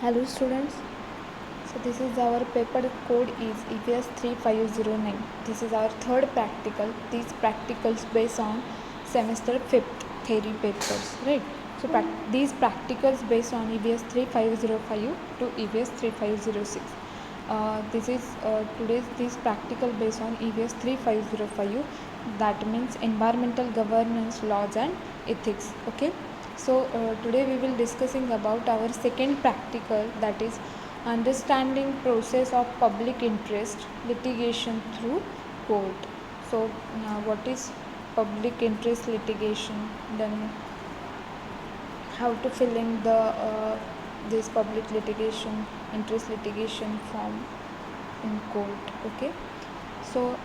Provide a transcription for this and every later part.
Hello students, so this is our paper code is EVS 3509. This is our third practical. These practicals based on semester 5th theory papers, right? So these practicals based on EVS 3505 to EVS 3506. This is today's this practical based on EVS 3505, that means environmental governance laws and ethics. Okay, so today we will discussing about our second practical, that is understanding process of public interest litigation through court. So what is public interest litigation, then how to fill in the this public litigation interest litigation form in court. Okay, so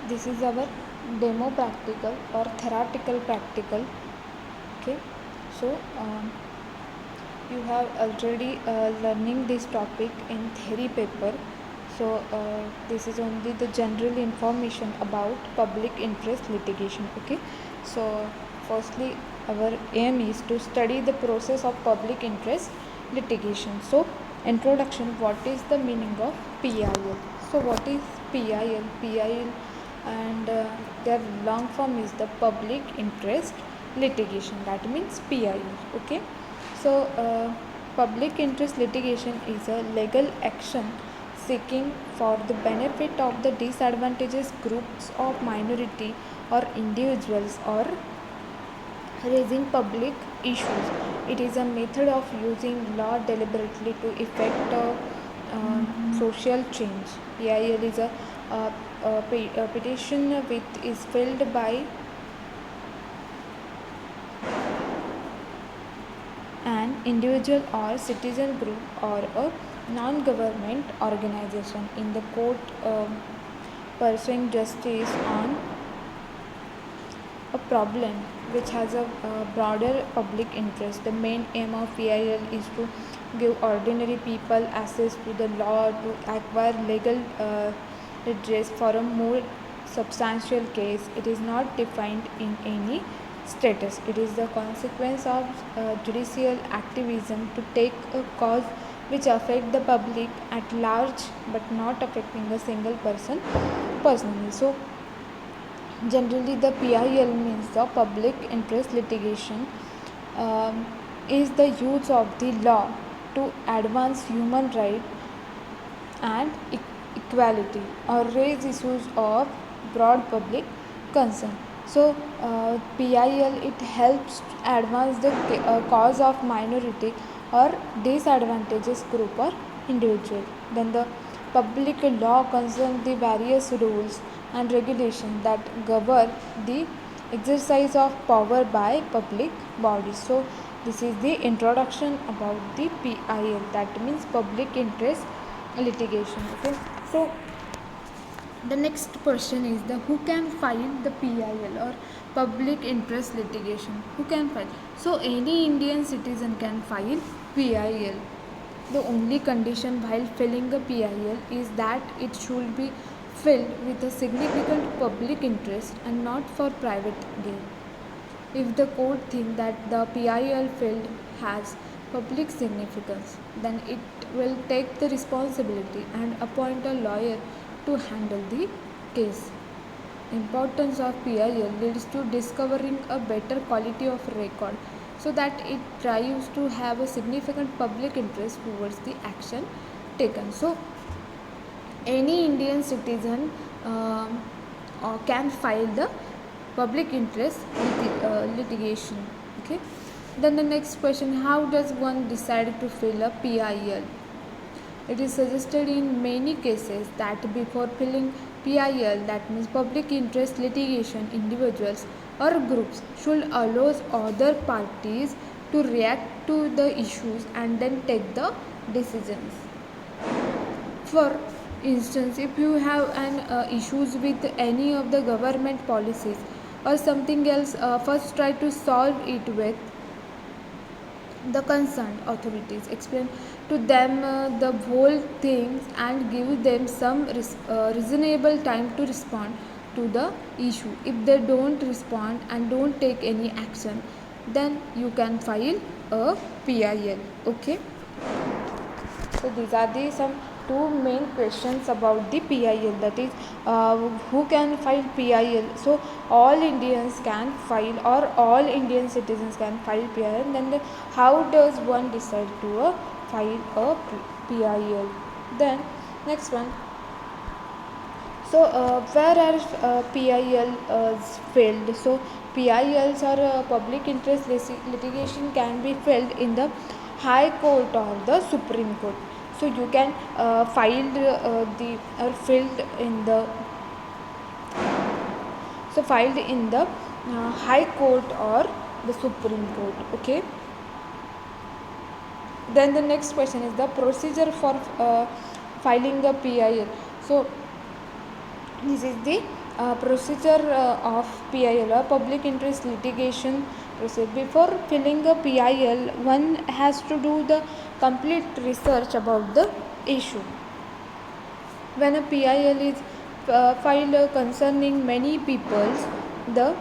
this is our demo practical or theoretical practical. Okay, so you have already learning this topic in theory paper. So this is only the general information about public interest litigation. Okay, so firstly our aim is to study the process of public interest litigation. So introduction, what is the meaning of PIL? So what is PIL? PIL and their long form is the public interest litigation, that means PIL. Okay, so public interest litigation is a legal action seeking for the benefit of the disadvantaged groups of minority or individuals or raising public issues. It is a method of using law deliberately to effect social change. PIL is a petition which is filed by an individual or citizen group or a non-government organization in the court pursuing justice on a problem which has a broader public interest. The main aim of PIL is to give ordinary people access to the law to acquire legal redress for a more substantial case. It is not defined in any status. It is the consequence of judicial activism to take a cause which affect the public at large but not affecting a single person personally. So generally the PIL means the public interest litigation is the use of the law to advance human rights and equality or raise issues of broad public concern. So PIL, it helps to advance the cause of minority or disadvantaged group or individual. Then the public law concerns the various rules and regulations that govern the exercise of power by public bodies. So this is the introduction about the PIL, that means public interest litigation. Okay, so the next question is the who can file the PIL or public interest litigation. Who can file? So any Indian citizen can file PIL. The only condition while filing a PIL is that it should be filed with a significant public interest and not for private gain. If the court thinks that the PIL field has public significance, then it will take the responsibility and appoint a lawyer to handle the case. Importance of PIL leads to discovering a better quality of record, so that it tries to have a significant public interest towards the action taken. So any Indian citizen can file the public interest litigation. Okay, then the next question, how does one decide to fill a PIL? It is suggested in many cases that before filing PIL, that means public interest litigation, individuals or groups should allow other parties to react to the issues and then take the decisions. For instance, if you have an issues with any of the government policies or something else, first try to solve it with the concerned authorities, explain to them the whole things and give them some reasonable time to respond to the issue. If they don't respond and don't take any action, then you can file a PIL. Okay, So these are the some two main questions about the PIL, that is who can file PIL. So all Indians can file, or all Indian citizens can file PIL. Then how does one decide to file a PIL? Then next one. So where are PIL filed? So PILs or public interest litigation can be filed in the High Court or the Supreme Court. So you can file the or filed in the filed in the High Court or the Supreme Court. Okay. Then the next question is the procedure for filing the PIL. So this is the procedure of PIL, public interest litigation procedure. Before filling a PIL, one has to do the complete research about the issue. When a PIL is filed concerning many peoples, the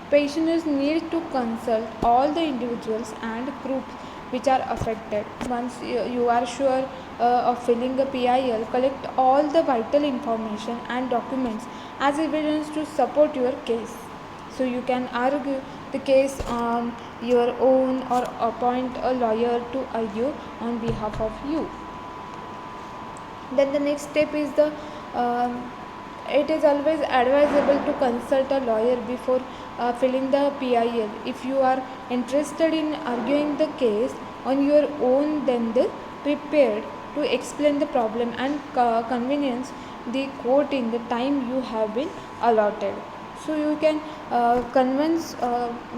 petitioners need to consult all the individuals and groups which are affected. Once you are sure of filling a PIL, collect all the vital information and documents as evidence to support your case. So you can argue the case on your own or appoint a lawyer to argue on behalf of you. Then the next step is the it is always advisable to consult a lawyer before filling the PIL. If you are interested in arguing the case on your own, then prepared to explain the problem and convenience the court in the time you have been allotted. So you can convince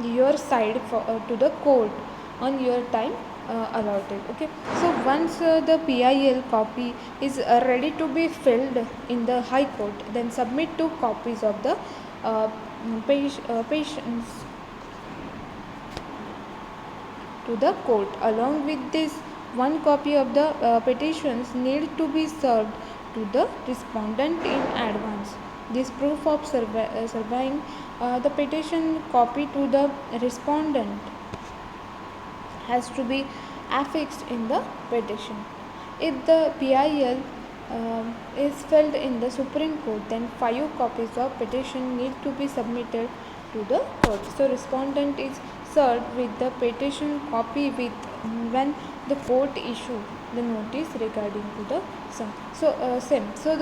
your side to the court on your time allotted. Okay. So once the PIL copy is ready to be filled in the High Court, then submit 2 copies of the patients to the court. Along with this, 1 copy of the petitions need to be served to the respondent in advance. This proof of serving the petition copy to the respondent has to be affixed in the petition. If the PIL is filed in the Supreme Court, then 5 copies of petition need to be submitted to the court. So respondent is served with the petition copy with when the court issue the notice regarding to the same. So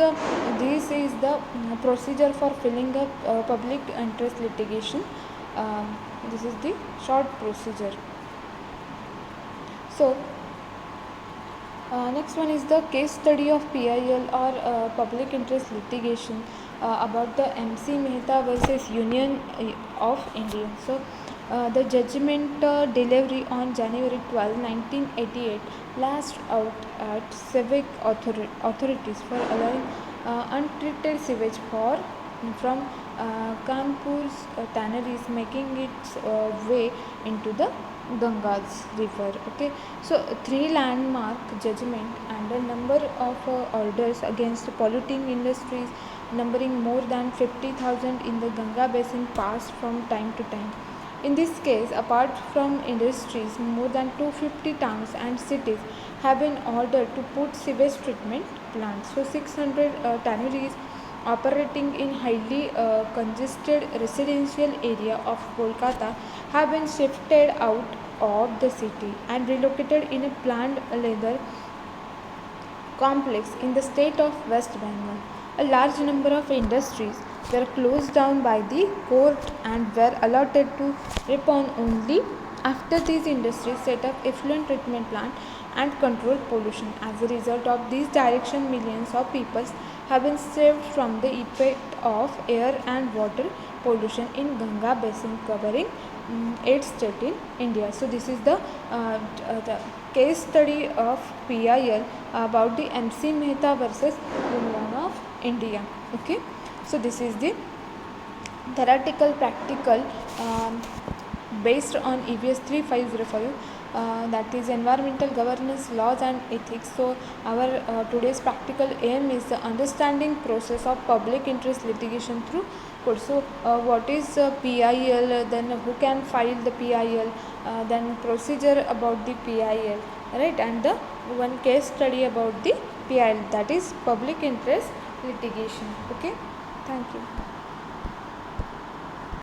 this is the procedure for filling up public interest litigation. This is the short procedure. So next one is the case study of PIL or public interest litigation about the MC Mehta versus Union of India. So the judgment delivery on January 12, 1988 lashed out at civic authorities for allowing untreated sewage from Kanpur's tanneries, making its way into the Ganga's river. Okay, so 3 landmark judgment and a number of orders against polluting industries numbering more than 50,000 in the Ganga basin passed from time to time. In this case, apart from industries, more than 250 towns and cities have been ordered to put sewage treatment plants. So 600 tanneries operating in highly congested residential area of Kolkata have been shifted out of the city and relocated in a planned leather complex in the state of West Bengal. A large number of industries were closed down by the court and were allotted to Ripon only after these industries set up effluent treatment plant and control pollution. As a result of these direction, millions of people have been saved from the effect of air and water pollution in Ganga basin covering 8 states in India. So this is the case study of PIL about the MC Mehta versus Union of India. Okay, so this is the theoretical practical based on EVS 3505, that is environmental governance, laws and ethics. So our today's practical aim is the understanding process of public interest litigation through court. So what is PIL, then who can file the PIL, then procedure about the PIL, right, and the one case study about the PIL, that is public interest litigation. Okay, thank you.